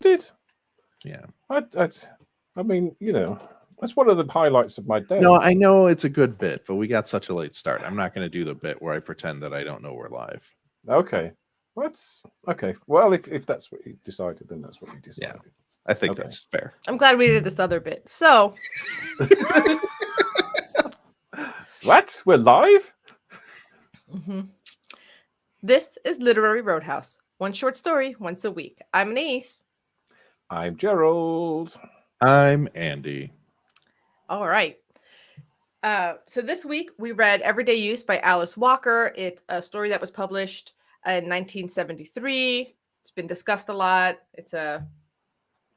Did Yeah. I mean, that's one of the highlights of my day. No, I know it's a good bit, but we got such a late start. I'm not going to do the bit where I pretend that I don't know we're live. Okay. That's okay. Well, if that's what you decided, then that's what you Yeah. decided. I think Okay. that's fair. I'm glad we did this other bit. So, What? We're live? mhm. This is Literary Roadhouse. One short story once a week. I'm Anise. I'm Gerald. I'm Andy. All right. So this week we read Everyday Use by Alice Walker. It's a story that was published in 1973. It's been discussed a lot. It's a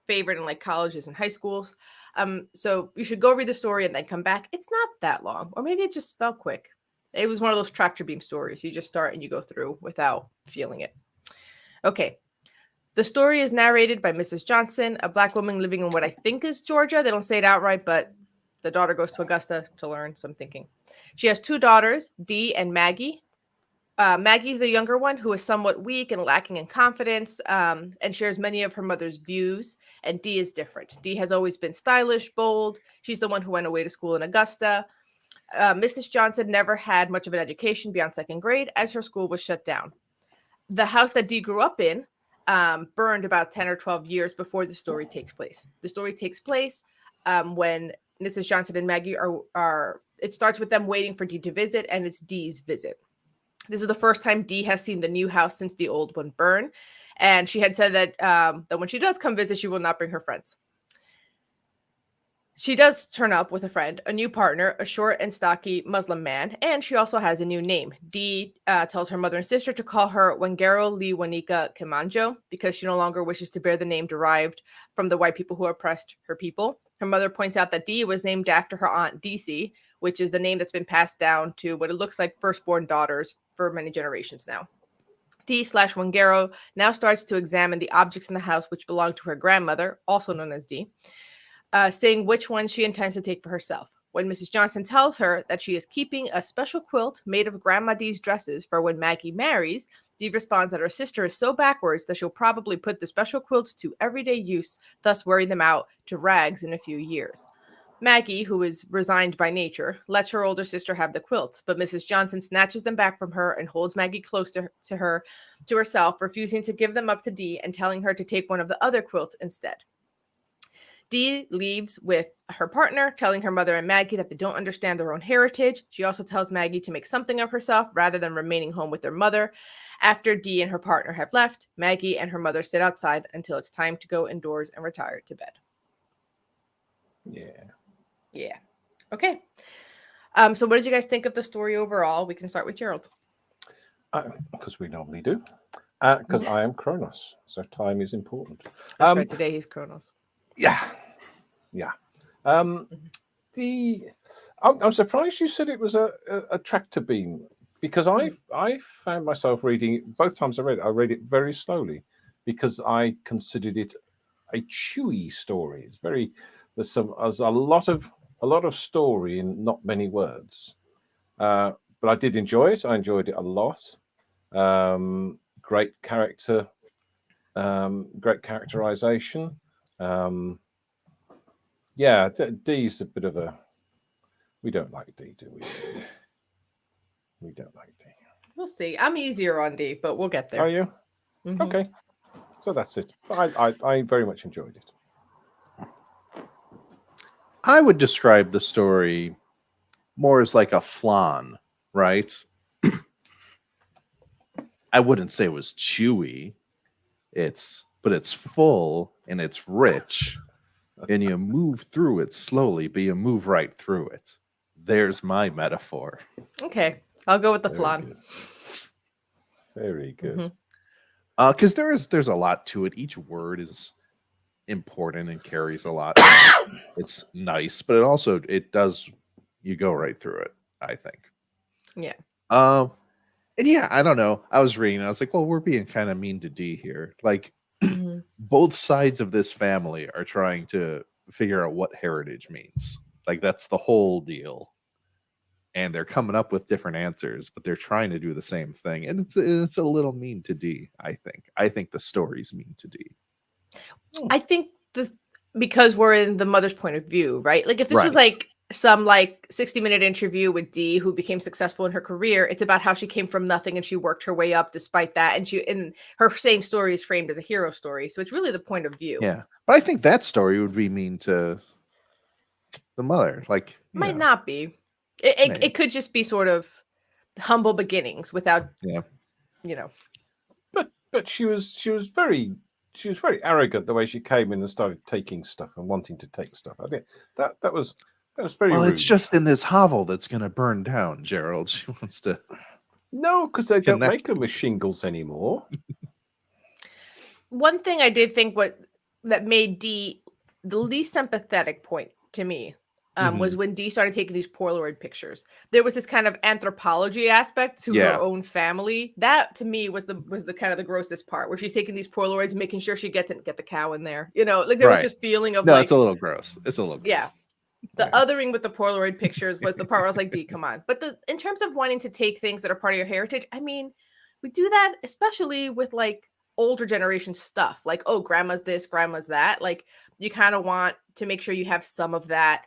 favorite in like colleges and high schools. So you should go read the story and then come back. It's not that long, or maybe it just felt quick. It was one of those tractor beam stories. You just start and you go through without feeling it. Okay. The story is narrated by Mrs. Johnson, a Black woman living in what I think is Georgia. They don't say it outright, but the daughter goes to Augusta to learn, so I'm thinking. She has two daughters, Dee and Maggie. Maggie's the younger one, who is somewhat weak and lacking in confidence, and shares many of her mother's views. And Dee is different. Dee has always been stylish, bold. She's the one who went away to school in Augusta. Mrs. Johnson never had much of an education beyond second grade, as her school was shut down. The house that Dee grew up in burned about 10 or 12 years before the story takes place. The story takes place when Mrs. Johnson and Maggie are. It starts with them waiting for Dee to visit, and it's Dee's visit. This is the first time Dee has seen the new house since the old one burned, and she had said that when she does come visit, she will not bring her friends. She does turn up with a friend, a new partner, a short and stocky Muslim man, and she also has a new name. Dee tells her mother and sister to call her Wangaro Liwanika Kimanjo because she no longer wishes to bear the name derived from the white people who oppressed her people. Her mother points out that Dee was named after her aunt Disi, which is the name that's been passed down to what it looks like firstborn daughters for many generations now. Dee/Wangaro now starts to examine the objects in the house which belong to her grandmother, also known as Dee, saying which ones she intends to take for herself. When Mrs. Johnson tells her that she is keeping a special quilt made of Grandma Dee's dresses for when Maggie marries, Dee responds that her sister is so backwards that she'll probably put the special quilts to everyday use, thus wearing them out to rags in a few years. Maggie, who is resigned by nature, lets her older sister have the quilts, but Mrs. Johnson snatches them back from her and holds Maggie close to herself, refusing to give them up to Dee and telling her to take one of the other quilts instead. Dee leaves with her partner, telling her mother and Maggie that they don't understand their own heritage. She also tells Maggie to make something of herself rather than remaining home with their mother. After Dee and her partner have left, Maggie and her mother sit outside until it's time to go indoors and retire to bed. Yeah. Okay. So what did you guys think of the story overall? We can start with Gerald. Because we normally do. Because I am Kronos, so time is important. That's right. Today he's Kronos. Yeah. I'm surprised you said it was a tractor beam, because I found myself reading it both times I read it very slowly because I considered it a chewy story. There's a lot of story in not many words, but I did enjoy it. I enjoyed it a lot. Great character, great characterization. Yeah, Dee's a bit of a. We don't like Dee, do we? We don't like Dee. We'll see. I'm easier on Dee, but we'll get there. Are you? Mm-hmm. Okay, so that's it. I very much enjoyed it. I would describe the story more as like a flan, right? I wouldn't say it was chewy. But it's full and it's rich. And you move through it slowly, but you move right through it. There's my metaphor. Okay, I'll go with the flan. Very good. Because there's a lot to it. Each word is important and carries a lot. It's nice, but it does. You go right through it, I think. Yeah. And yeah, I don't know. I was reading. I was like, well, we're being kind of mean to Dee here. Like. Both sides of this family are trying to figure out what heritage means. Like, that's the whole deal. And they're coming up with different answers, but they're trying to do the same thing. And it's a little mean to Dee, I think. I think the story's mean to Dee. I think this because we're in the mother's point of view, right? Like if this was Right. like some like 60-minute interview with Dee who became successful in her career, it's about how she came from nothing and she worked her way up despite that. And her same story is framed as a hero story. So it's really the point of view. Yeah. But I think that story would be mean to the mother. Like, Might not be. It maybe. could just be sort of humble beginnings without Yeah. But she was very arrogant the way she came in and started taking stuff and wanting to take stuff. I think that was very Well, rude. it's just in this hovel that's going to burn down, Gerald. She wants to. No, because they don't Connect. make them with shingles anymore. One thing I did think that made Dee the least sympathetic point to me was when Dee started taking these Polaroid pictures. There was this kind of anthropology aspect to her own family. That to me was the kind of the grossest part, where she's taking these Polaroids, making sure she get the cow in there. Like there was this feeling of No, like it's a little gross. It's a little gross. Yeah. The othering with the Polaroid pictures was the part where I was like, Dee, come on. But in terms of wanting to take things that are part of your heritage, I mean, we do that especially with like older generation stuff. Like, oh, grandma's this, grandma's that. Like, you kind of want to make sure you have some of that.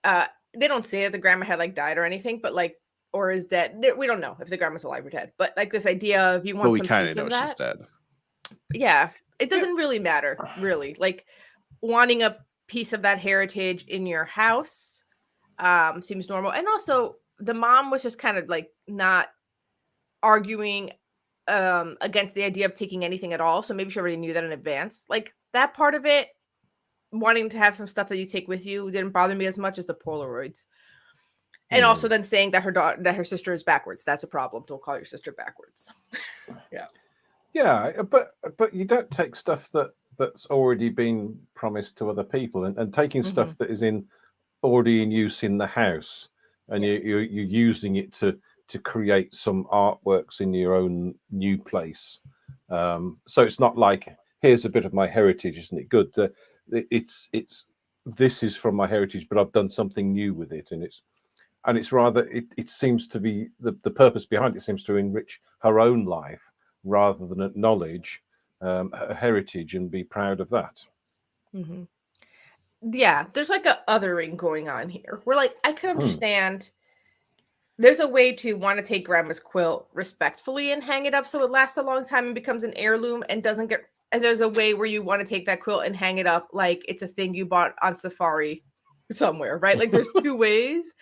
They don't say that the grandma had like died or anything, but like, or is dead. We don't know if the grandma's alive or dead. But like this idea of you want But we some kind piece of of know that. she's dead. Yeah, it doesn't really matter, really. Like wanting a piece of that heritage in your house seems normal. And also the mom was just kind of like not arguing against the idea of taking anything at all. So maybe she already knew that in advance. Like that part of it, wanting to have some stuff that you take with you, didn't bother me as much as the Polaroids. And also then saying that her sister is backwards. That's a problem. Don't call your sister backwards. Yeah, but you don't take stuff that's already been promised to other people, and taking stuff that is already in use in the house, and you're using it to create some artworks in your own new place. So it's not like, here's a bit of my heritage, isn't it good? It's this is from my heritage, but I've done something new with it, and it's rather it seems to be the purpose behind it seems to enrich her own life rather than acknowledge her heritage and be proud of that. Yeah, there's like a othering going on here. We're like, I can understand. There's a way to want to take grandma's quilt respectfully and hang it up so it lasts a long time and becomes an heirloom and doesn't get. And there's a way where you want to take that quilt and hang it up like it's a thing you bought on safari somewhere, right? Like there's two ways.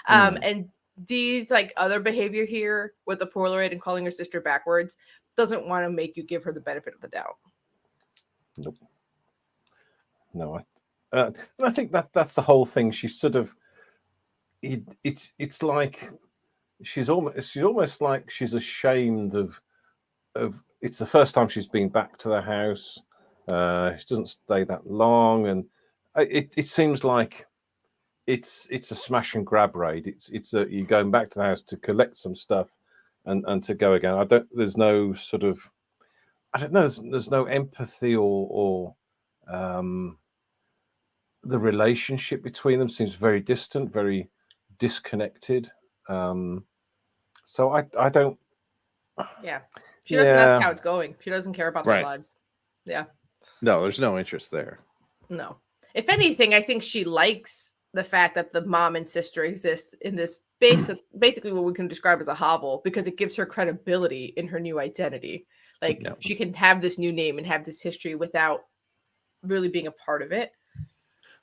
And Dee's like other behavior here with the Polaroid and calling her sister backwards doesn't want to make you give her the benefit of the doubt. Nope. No, I think that's the whole thing. She's sort of it's like she's almost like she's ashamed of it's the first time she's been back to the house. She doesn't stay that long, and it seems like it's a smash and grab raid. It's you're going back to the house to collect some stuff and to go again. There's no sort of, I don't know. There's no empathy or the relationship between them seems very distant, very disconnected. So I don't. Yeah, she doesn't ask how it's going. She doesn't care about their lives. Yeah. No, there's no interest there. No. If anything, I think she likes the fact that the mom and sister exist in this basically what we can describe as a hovel, because it gives her credibility in her new identity. Like she can have this new name and have this history without really being a part of it.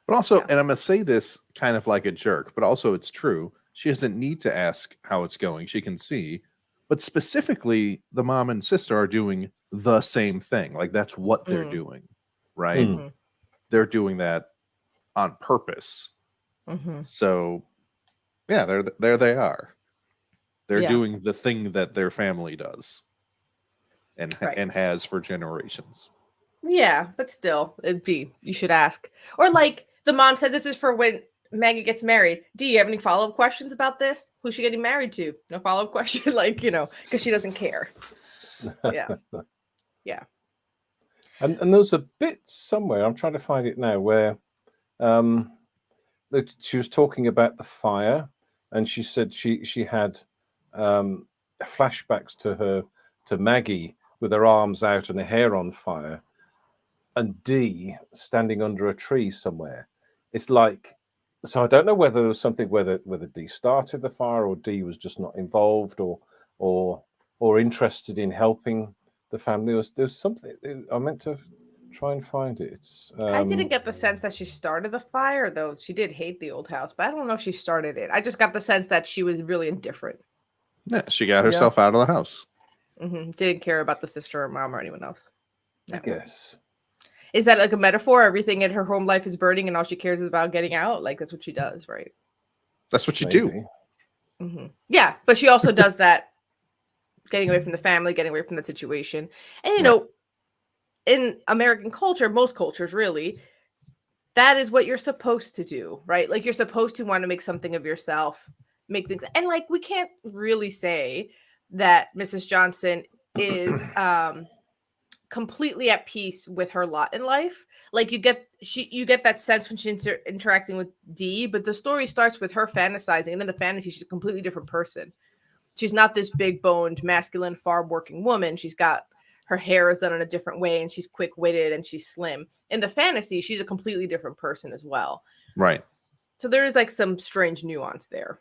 But also, and I'm going to say this kind of like a jerk, but also it's true. She doesn't need to ask how it's going. She can see. But specifically, the mom and sister are doing the same thing. Like that's what they're doing, right? They're doing that on purpose. So, yeah, there they are. They're doing the thing that their family does and has for generations. Yeah, but still, you should ask. Or like the mom says, this is for when Maggie gets married. Do you have any follow-up questions about this? Who's she getting married to? No follow-up question, like, because she doesn't care. Yeah. And there's a bit somewhere, I'm trying to find it now, where she was talking about the fire, and she said she had flashbacks to Maggie with her arms out and her hair on fire. and D standing under a tree somewhere. It's like, so I don't know whether there was something whether D started the fire or D was just not involved or interested in helping the family. There's something I meant to try and find it. It's I didn't get the sense that she started the fire, though she did hate the old house, but I don't know if she started it. I just got the sense that she was really indifferent. Yeah, she got herself out of the house. Didn't care about the sister or mom or anyone else. No. Yes. Is that like a metaphor? Everything in her home life is burning and all she cares is about getting out? Like, that's what she does, right? That's what you do. Yeah, but she also does that, getting away from the family, getting away from that situation. And, you know, in American culture, most cultures really, that is what you're supposed to do, right? Like, you're supposed to want to make something of yourself, make things. And, like, we can't really say that Mrs. Johnson is completely at peace with her lot in life. Like, you get that sense when she's interacting with Dee, but the story starts with her fantasizing, and then the fantasy, she's a completely different person. She's not this big boned, masculine, farm working woman. She's got her hair is done in a different way, and she's quick witted and she's slim. In the fantasy, she's a completely different person as well. Right. So there is like some strange nuance there.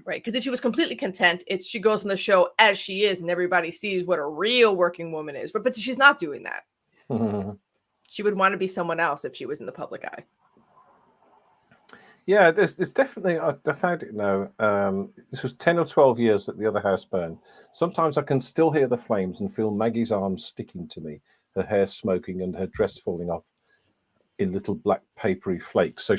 Right, because if she was completely content, she goes on the show as she is, and everybody sees what a real working woman is. But she's not doing that. She would want to be someone else if she was in the public eye. Yeah, there's definitely. I found it now. This was 10 or 12 years that the other house burned. Sometimes I can still hear the flames and feel Maggie's arms sticking to me, her hair smoking and her dress falling off in little black papery flakes.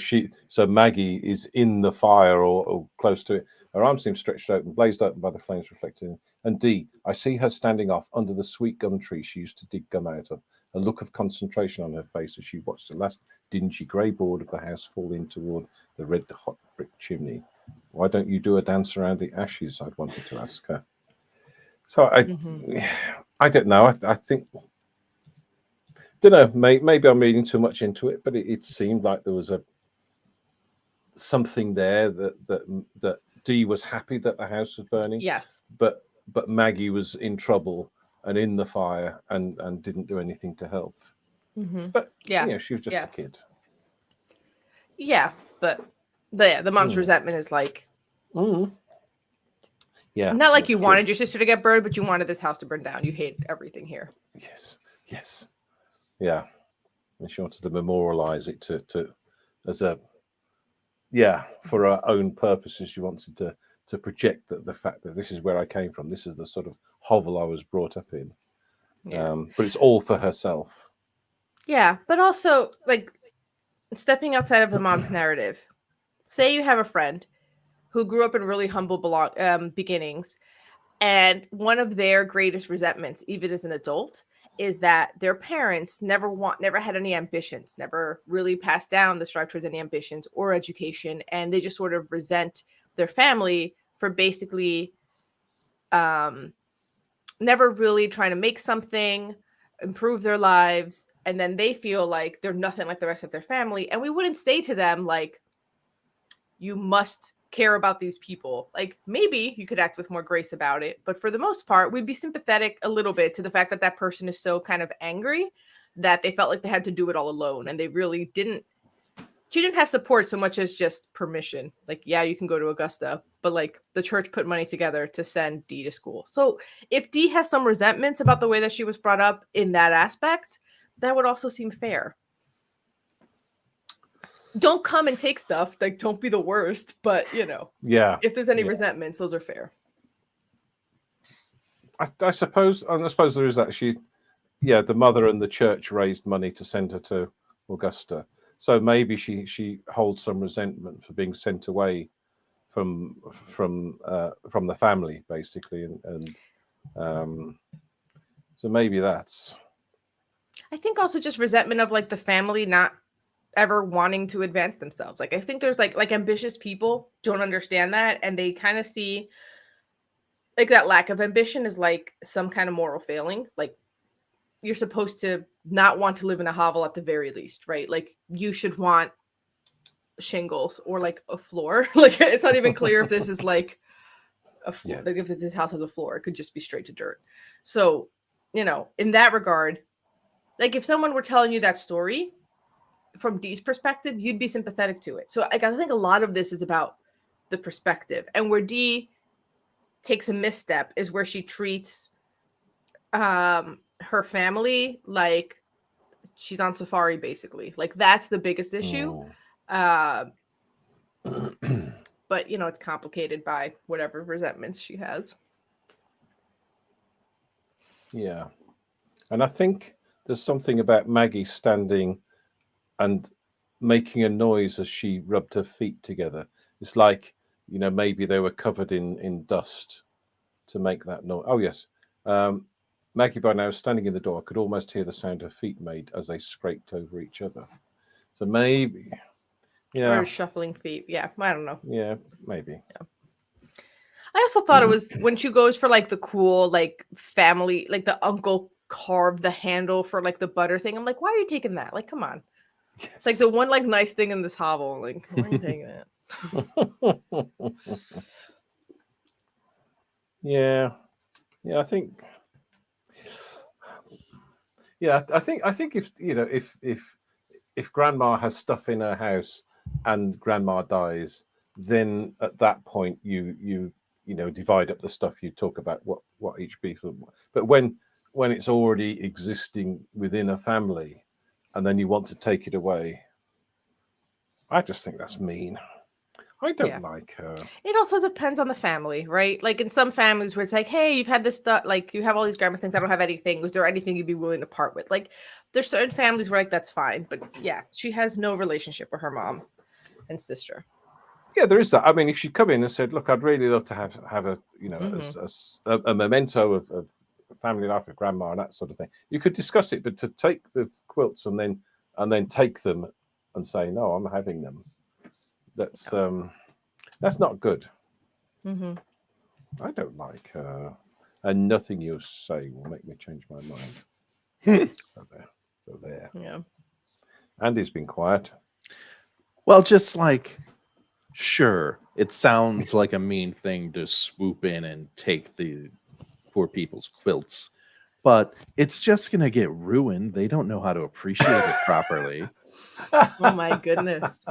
So Maggie is in the fire or close to it. Her arms seem stretched open, blazed open by the flames reflecting. And D, I see her standing off under the sweet gum tree she used to dig gum out of, a look of concentration on her face as she watched the last dingy grey board of the house fall in toward the red hot brick chimney. Why don't you do a dance around the ashes? I'd wanted to ask her. So I don't know. I think, don't know, maybe I'm reading too much into it, but it seemed like there was something there that Dee was happy that the house was burning. Yes. But Maggie was in trouble and in the fire and didn't do anything to help. But yeah, she was just a kid. Yeah, but the mom's resentment is like, yeah, not like you wanted your sister to get burned, but you wanted this house to burn down. You hate everything here. Yes. Yeah, and she wanted to memorialize it to as a for her own purposes. She wanted to project the fact that this is where I came from. This is the sort of hovel I was brought up in. But it's all for herself. Yeah, but also like stepping outside of the mom's narrative. Say you have a friend who grew up in really humble beginnings, and one of their greatest resentments, even as an adult, is that their parents never had any ambitions, never really passed down the strive towards any ambitions or education. And they just sort of resent their family for basically never really trying to make something, improve their lives. And then they feel like they're nothing like the rest of their family. And we wouldn't say to them, like, you must care about these people. Like, maybe you could act with more grace about it, but for the most part, we'd be sympathetic a little bit to the fact that that person is so kind of angry that they felt like they had to do it all alone, and they really didn't. She didn't have support so much as just permission. Like, yeah, you can go to Augusta, but like the church put money together to send Dee to school. So if Dee has some resentments about the way that she was brought up in that aspect, that would also seem fair. Don't come and take stuff. Like, don't be the worst. But, you know, if there's any resentments, those are fair. I suppose there is actually, the mother and the church raised money to send her to Augusta. So maybe she holds some resentment for being sent away from the family, basically, and so maybe that's. I think also just resentment of like the family not ever wanting to advance themselves. Like, I think there's like ambitious people don't understand that, and they kind of see like that lack of ambition is like some kind of moral failing. Like, you're supposed to not want to live in a hovel at the very least, right? Like, you should want shingles or like a floor. Like, it's not even clear if this is like a floor. Like, if this house has a floor, it could just be straight to dirt. So, you know, in that regard, like if someone were telling you that story from Dee's perspective, you'd be sympathetic to it. So like, I think a lot of this is about the perspective, and where Dee takes a misstep is where she treats her family like she's on safari, basically. Like that's the biggest issue. But you know, it's complicated by whatever resentments she has. Yeah. And I think there's something about Maggie standing and making a noise as she rubbed her feet together. It's like, you know, maybe they were covered in dust to make that noise. Oh, yes. Maggie by now standing in the door. I could almost hear the sound her feet made as they scraped over each other. So maybe, yeah. Or shuffling feet. Yeah, I don't know. Yeah, maybe. Yeah. I also thought it was when she goes for like the cool like family, like the uncle carved the handle for like the butter thing. I'm like, why are you taking that? Like, come on. Yes. It's like the one like nice thing in this hovel. Like, why are you taking it? Yeah. I think. Yeah, I think if you know if Grandma has stuff in her house and Grandma dies, then at that point you know divide up the stuff. You talk about what each people. But when it's already existing within a family, and then you want to take it away, I just think that's mean. I don't like her. It also depends on the family, right? Like in some families where it's like, hey, you've had this stuff, like you have all these grandma's things. I don't have anything. Was there anything you'd be willing to part with? Like there's certain families where like that's fine, but yeah, she has no relationship with her mom and sister. Yeah, there is that. I mean, if she'd come in and said, "Look, I'd really love to have a you know a memento of family life with Grandma and that sort of thing," you could discuss it. But to take the quilts and then take them and say, "No, I'm having them," that's not good. I don't like her, and nothing you say will make me change my mind. So there. Yeah. Andy's been quiet. Well, just like, sure, it sounds like a mean thing to swoop in and take the poor people's quilts, but it's just going to get ruined. They don't know how to appreciate it properly. Oh my goodness.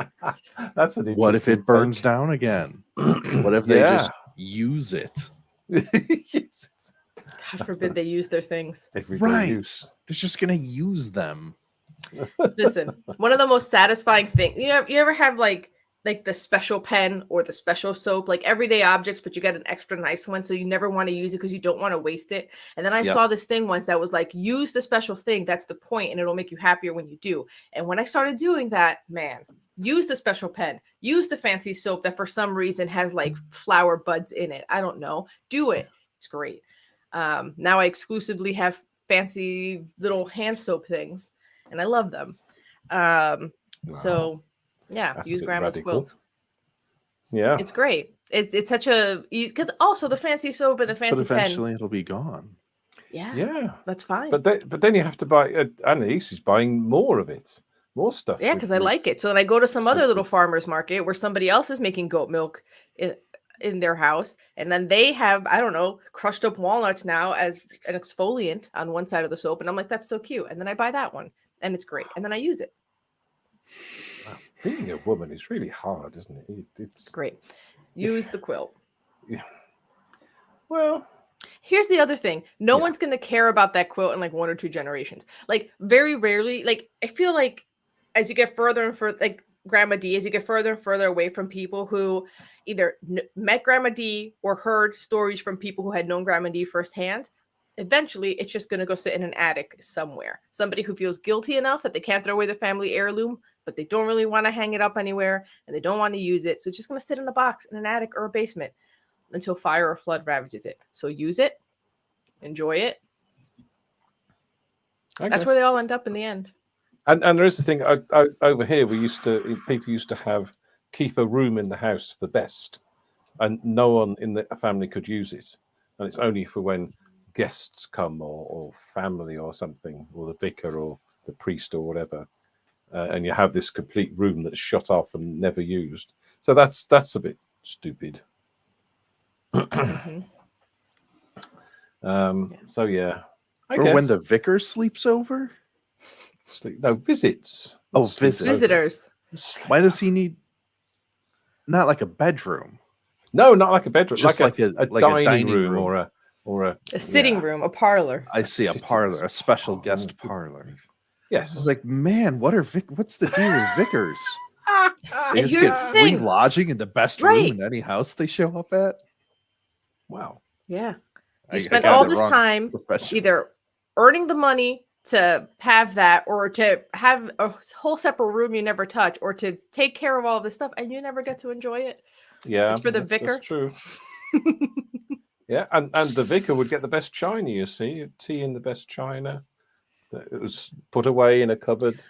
That's an What if it interesting burns take. down again? What if they just use it? Yes. God forbid they use their things. Right. They're just going to use them. Listen, one of the most satisfying things, you ever have like the special pen or the special soap, like everyday objects, but you get an extra nice one, so you never want to use it because you don't want to waste it. And then I saw this thing once that was like, use the special thing. That's the point, and it'll make you happier when you do. And when I started doing that, man, use the special pen, use the fancy soap that for some reason has like flower buds in it. I don't know. Do it. It's great. Now I exclusively have fancy little hand soap things, and I love them. So yeah, That's use Grandma's quilt. Yeah, it's great. It's such a because also the fancy soap and the fancy But eventually pen. it'll be gone. Yeah, that's fine. but then you have to buy. Annalise is buying more of it, more stuff. Yeah, because I like it. So then I go to some other little farmer's market where somebody else is making goat milk in their house, and then they have, I don't know, crushed up walnuts now as an exfoliant on one side of the soap, and I'm like, that's so cute. And then I buy that one, and it's great, and then I use it. Wow. Being a woman is really hard, isn't it? It's great. Use the quilt. Yeah. Well, here's the other thing. No one's going to care about that quilt in like 1 or 2 generations. Like very rarely, like I feel like as you get further and further, like Grandma Dee, as you get further and further away from people who either met Grandma Dee or heard stories from people who had known Grandma Dee firsthand, eventually it's just going to go sit in an attic somewhere. Somebody who feels guilty enough that they can't throw away the family heirloom, but they don't really want to hang it up anywhere and they don't want to use it. So it's just going to sit in a box in an attic or a basement until fire or flood ravages it. So use it, enjoy it. That's where they all end up in the end. And there is the thing over here. People used to keep a room in the house for best, and no one in the family could use it, and it's only for when guests come or family or something, or the vicar or the priest or whatever, and you have this complete room that's shut off and never used. So that's a bit stupid. So yeah, or when the vicar sleeps over. Visits. Oh, Not sleep visits. sofa. Visitors. Why does he need not like a bedroom? No, not like a bedroom, Just like a dining room, room. or a A sitting room, a parlor. I see a sitting- parlor, a special Oh, guest good parlor. grief. I Yes. was like, man, what's the deal with Vickers? They And just here's get the free thing. lodging in the best Right. room in any house they show up at. Wow. Yeah. I You spent got all the this wrong time profession. either earning the money to have that or to have a whole separate room you never touch or to take care of all this stuff and you never get to enjoy it. Yeah, It's for the that's vicar. true. Yeah, and the vicar would get the best china. You see, tea in the best china. It was put away in a cupboard.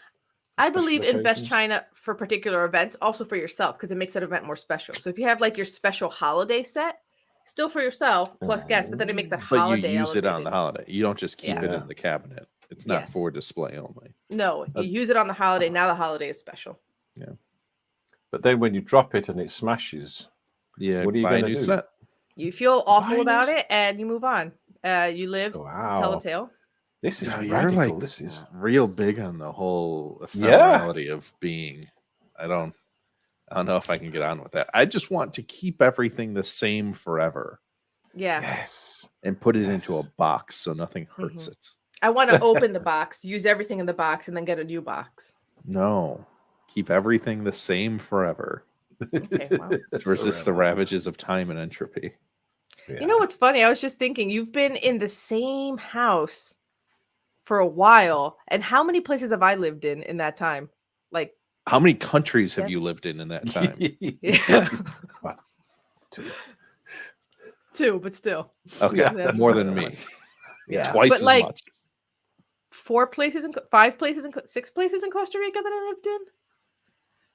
I Special believe in best occasions. china for particular events, also for yourself, because it makes that event more special. So if you have like your special holiday set, still for yourself plus guests, but then it makes that But you holiday use it on the elevated. holiday. You don't just keep it Yeah. in the cabinet. It's not Yes. for display only. No, Uh, you use it on the holiday. Now the holiday is special. But then when you drop it and it smashes, Yeah, What are you buy a gonna new do? set. You feel awful Buy about news- it and you move on. You live to tell wow, a tale. this is No, you're radical. like This is real big on the whole Yeah. ephemerality of being. I don't know if I can get on with that. I just want to keep everything the same forever Yeah. yes. and put it into a Yes. box so nothing hurts it. I want to open the box, use everything in the box, and then get a new box. No, keep everything the same forever Okay, well. to resist the Forever. ravages of time and entropy. Yeah. You know what's funny? I was just thinking, you've been in the same house for a while, and how many places have I lived in that time? Like, How many countries have Yeah. you lived in that time? yeah, What? Two. two, but still, Okay, Yeah. more than me. yeah, Twice But as like much. 5 places, 6 places in Costa Rica that I lived in,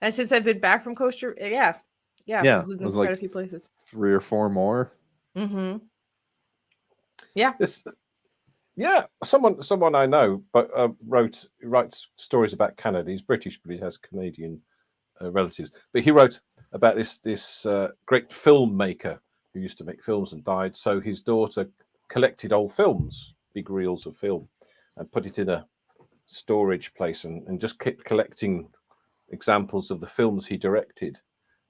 and since I've been back from Costa Rica, yeah, Yeah, I've lived it in was quite like a few places. 3 or 4 more. Mm-hmm. This, yeah, someone I know, but writes stories about Canada. He's British, but he has Canadian relatives. But he wrote about this great filmmaker who used to make films and died. So his daughter collected old films, big reels of film, and put it in a storage place, and just kept collecting examples of the films he directed.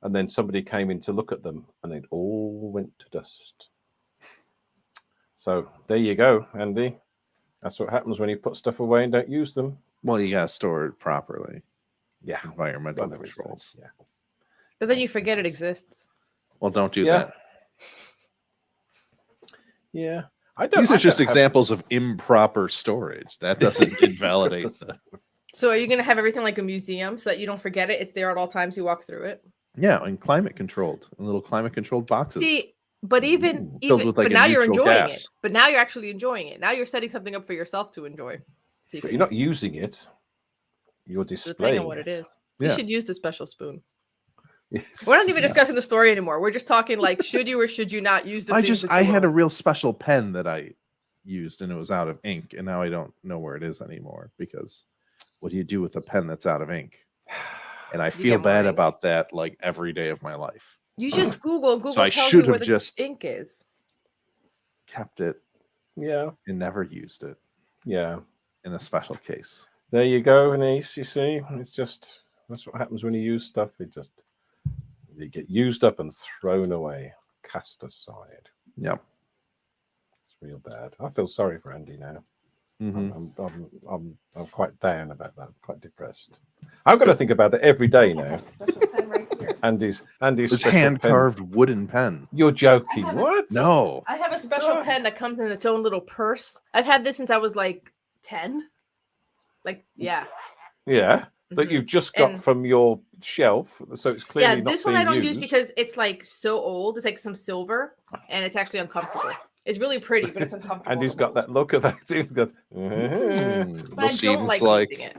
And then somebody came in to look at them, and it all went to dust. So there you go, Andy. That's what happens when you put stuff away and don't use them. Well, you got to store it properly. Yeah. Environmental Well, there is that, controls. yeah. But then you forget it exists. Well, don't do Yeah. that. Yeah. I don't. These I are just don't have- examples of improper storage. That doesn't invalidate. So are you going to have everything like a museum so that you don't forget it? It's there at all times you walk through it. Yeah, and climate controlled, in little climate controlled boxes. See, but even Ooh, filled with, like, but a now you're neutral enjoying gas. it. But now you're actually enjoying it. Now you're setting something up for yourself to enjoy. So you But can- you're not using it. You're depending displaying on what it is. Yeah. You should use the special spoon. Yes. We're not even discussing the story anymore. We're just talking like, should you or should you not use the things that I you had a own? real special pen that I used and it was out of ink, and now I don't know where it is anymore because what do you do with a pen that's out of ink? And I feel get more bad ink. about that like every day of my life. You just Google. Google I tells should you where have the just- ink is. Kept it Yeah. and never used it Yeah. in a special case. There you go, Anise. You see, it's just that's what happens when you use stuff. You get used up and thrown away, cast aside. Yep. It's real bad. I feel sorry for Andy now. Mhm. I'm quite down about that. Quite depressed. I'm going to think about that every day now. Special pen right here. Andy's It's special hand pen. carved wooden pen. You're joking. have a- What? No. I have a special God. pen that comes in its own little purse. I've had this since I was like 10. Like, yeah. Yeah. That Mhm. you've just got And- from your shelf, so it's clearly Yeah, not this one I being don't use used. because it's like so old. It's like some silver and it's actually uncomfortable. It's really pretty, but it's uncomfortable. And he's to got hold. that look about him. Got, Mm, But I seems don't like like using it.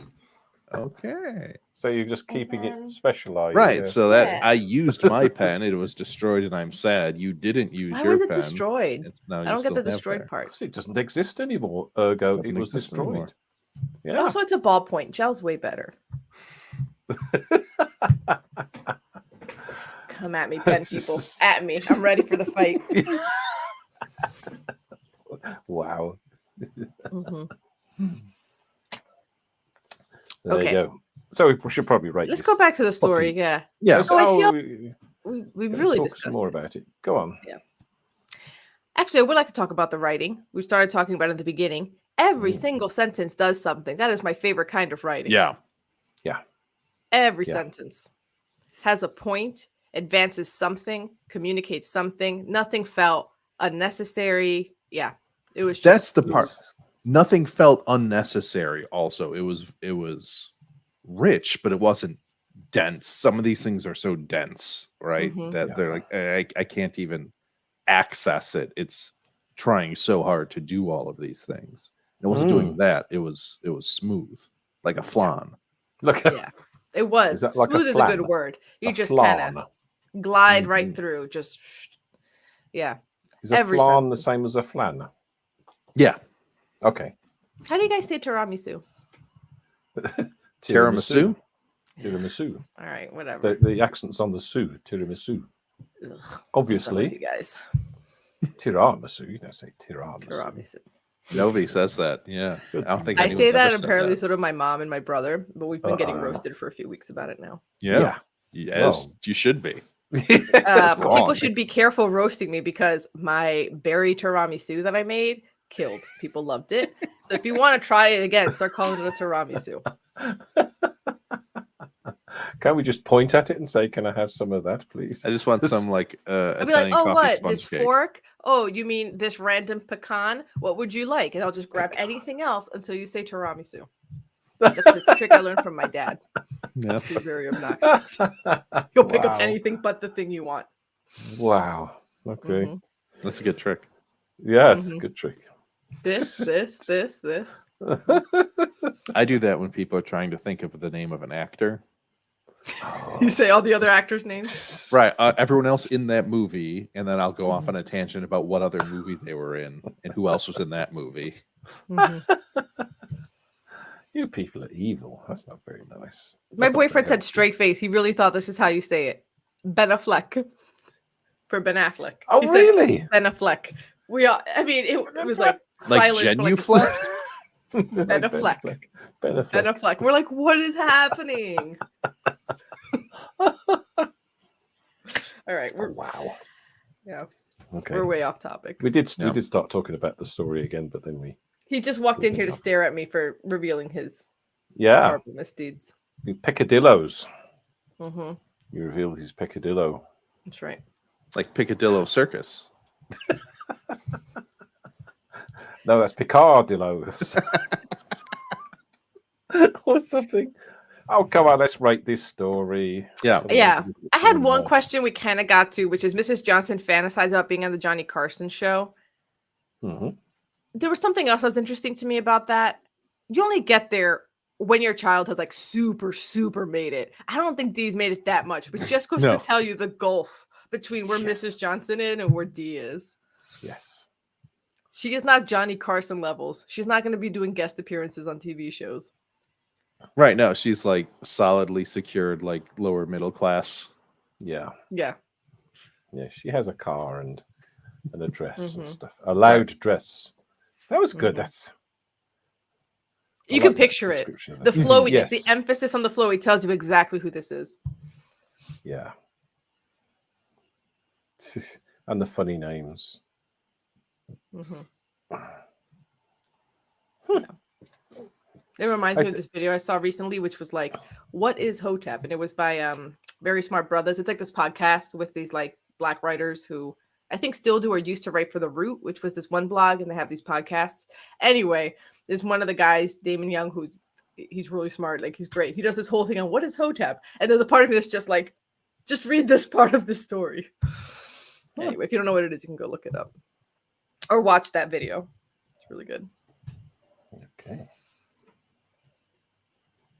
okay. So you're just keeping then- it special, are you? Right. Yeah. So that Yeah. I used my pen, it was destroyed, and I'm sad. You didn't use Why your was it pen. destroyed? It's now I you don't get still the have destroyed there. part. Because it doesn't exist anymore. Ergo, Doesn't it was exist destroyed. anymore. Yeah. Also, it's a ballpoint. Gel's way better. Come at me, pen people. At me. I'm ready for the fight. Wow. Mhm. There Okay. you go. So we should probably rate Let's this. go back to the story. puppy. Yeah. Yeah. So I feel we we've can really talk discussed some more it. about it. Go on. Actually, I would like to talk about the writing. We started talking about it at the beginning. Every Mm. single sentence does something. That is my favorite kind of writing. Yeah. Every Yeah. sentence has a point, advances something, communicates something. Nothing felt unnecessary. Yeah. It was just That's the part. Yes. Nothing felt unnecessary. Also, it was rich, but it wasn't dense. Some of these things are so dense, right? Mhm. That Yeah. they're like, I can't even access it. It's trying so hard to do all of these things. It wasn't doing that. It was smooth, like a flan. Look, Yeah. It was. Is that like a Smooth is a good flan? word. You a just kind flan. of glide right Mhm. through. Just yeah. Is a every flan the sentence. same as a flan? Yeah, Okay. How do you guys say tiramisu? tiramisu. Tiramisu. All right, whatever. The accent's on the su. Tiramisu. Ugh, I'm done with Obviously, you guys. tiramisu. You don't say tiramisu. Tiramisu. Nobody says that. Yeah, Good. I don't think I anyone's say ever that, and said apparently that. so do my mom and my brother, but we've been getting Uh-oh. roasted for a few weeks about it now. Yeah, yes, Well. you should be. That's People wrong. should be careful roasting me because my berry tiramisu that I made killed. People loved it. So if you want to try it again, start calling it a tiramisu. Can we just point at it and say, "Can I have some of that, please?" I just want some like I'd Italian be like, oh, coffee what? sponge This cake. fork? Oh, you mean this random pecan? What would you like? And I'll just grab Pecan. anything else until you say tiramisu. That's a trick I learned from my dad. Yeah. He's very obnoxious. You'll pick up Wow. anything but the thing you want. Wow. Okay. Mhm. That's a good trick. Yes. Mhm. Good trick. This. I do that when people are trying to think of the name of an actor. You say all the other actors' names. Right. Everyone else in that movie, and then I'll go off on a tangent about what other movie they were in and who else was in that movie. Mhm. You people are evil. That's not very nice. My That's not boyfriend very said straight face. He really thought this is how you say it. Ben Affleck. For Ben Affleck. Oh, He said really? Ben Affleck. We all, I mean, it was like Like silence for genuflect? Ben Affleck. Ben Affleck. Ben Affleck. We're like, what is happening? All right, Oh, wow. yeah, Okay. we're way off topic. We did Yeah. start talking about the story again, but then we He just walked in here to Topic. stare at me for revealing his yeah, horrible misdeeds. the peccadillos. Mm-hmm. You revealed his peccadillo. That's right. Like Piccadillo Circus. No, that's Picardillos. Or something. Oh, come on, let's rate this story. Yeah. Yeah, I had one question we kind of got to, which is Mrs. Johnson fantasized about being on the Johnny Carson show. Mm-hmm. There was something else that was interesting to me about that. You only get there when your child has like super made it. I don't think Dee's made it that much, but just goes No. to tell you the gulf between where Yes. Mrs. Johnson is and where Dee is. Yes. She is not Johnny Carson levels. She's not going to be doing guest appearances on TV shows. Right. No, she's like solidly secured, like lower middle class. Yeah. Yeah. Yeah. She has a car and a dress and Mhm. stuff. A loud dress. That was good. Mhm. That's. I You like can that picture it. description of The that. flowiness, Yes. the emphasis on the flowy tells you exactly who this is. Yeah. And the funny names. Mhm. It reminds me of this video I saw recently, which was like, "What is Hotep?" And it was by Very Smart Brothers. It's like this podcast with these like Black writers who I think still do or used to write for The Root, which was this one blog, and they have these podcasts. Anyway, there's one of the guys, Damon Young, he's really smart, like he's great. He does this whole thing on what is Hotep, and there's a part of me that's just like, just read this part of the story. Anyway, if you don't know what it is, you can go look it up or watch that video. It's really good. Okay.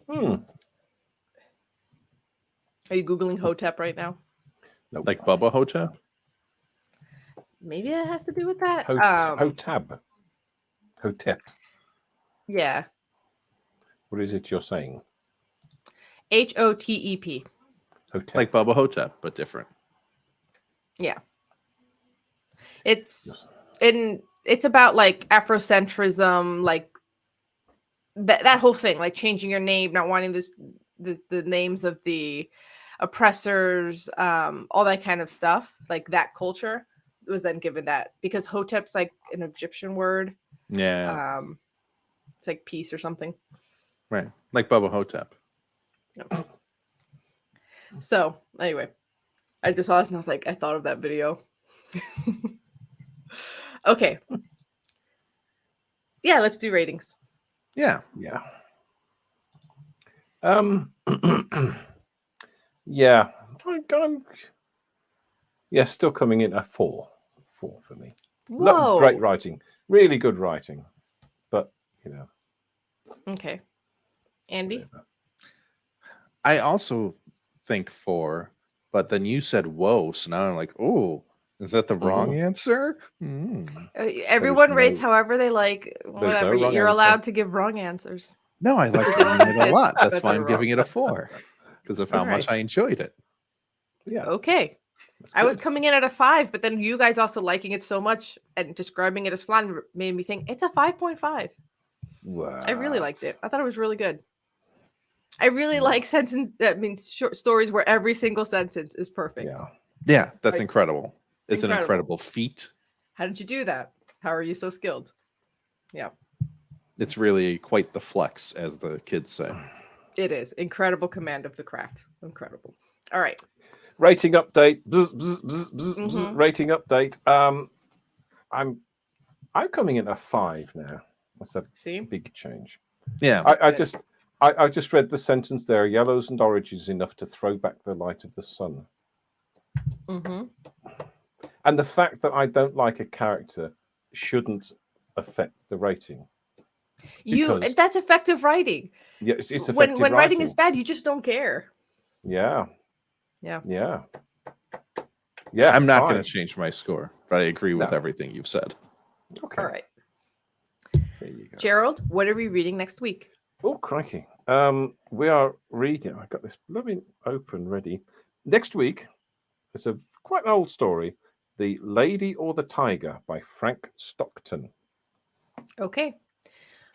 Hmm. Are you Googling Hotep right now? Nope. Like Bubba Hotep? Maybe I have to do with that. Hotep. Hotep. Yeah. What is it you're saying? Hotep. Hotep. Like Bubba Hotep, but different. Yeah. It's about like Afrocentrism, like that whole thing, like changing your name, not wanting the names of the oppressors, all that kind of stuff, like that culture was then given that, because Hotep's like an Egyptian word. Yeah. It's like peace or something. Right. Like Bubba Hotep. Yep. So anyway, I just saw this and I was like, I thought of that video. Okay. Yeah, let's do ratings. Yeah. Yeah. Yeah. Yeah, still coming in a 4. 4 for me. Whoa. Great writing. Really good writing. But, Okay. Andy? whatever. I also think 4, but then you said whoa, so now I'm like, oh, is that the wrong answer? Everyone no- rates however they like. no Whatever. wrong You're answer. allowed to give wrong answers. No, I like They don't giving it a exist, lot. That's but why they're I'm giving wrong. it a 4 because of how much Alright. I enjoyed it. Yeah. Okay. That's I was good. coming in at a 5, but then you guys also liking it so much and describing it as flan made me think it's a 5.5. I really liked it. I thought it was really good. I really like stories where every single sentence is perfect. Yeah. Yeah, that's Like, incredible. It's an incredible. incredible feat. How did you do that? How are you so skilled? Yeah, It's really quite the flex, as the kids say. it is. Incredible command of the craft. Incredible. All right. Rating update. Bzz, bzz, bzz, bzz, bzz, Mhm. rating update. I'm coming in a 5 now. That's a See? big change. Yeah. I Good. just read the sentence there. Yellows and oranges enough to throw back the light of the sun. Mm-hmm. And the fact that I don't like a character shouldn't affect the rating. Because- That's effective writing. Yeah, it's effective When writing writing is bad, you just don't care. Yeah. Yeah. Yeah. Yeah. I'm not going to 5. change my score, but I agree with No. everything you've said. Okay. All right. There you go. Gerald, what are we reading next week? Oh, crikey. We are reading. I got this. Let me open ready. Next week, it's a quite an old story. The Lady or the Tiger by Frank Stockton. Okay.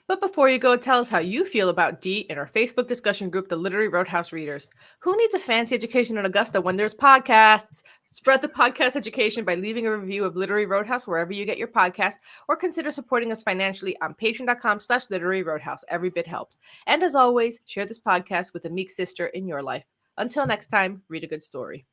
But before you go, tell us how you feel about Dee in our Facebook discussion group, the Literary Roadhouse Readers. Who needs a fancy education in Augusta when there's podcasts? Spread the podcast education by leaving a review of Literary Roadhouse wherever you get your podcast, or consider supporting us financially on patreon.com/Literary Roadhouse. Every bit helps. And as always, share this podcast with a meek sister in your life. Until next time, read a good story.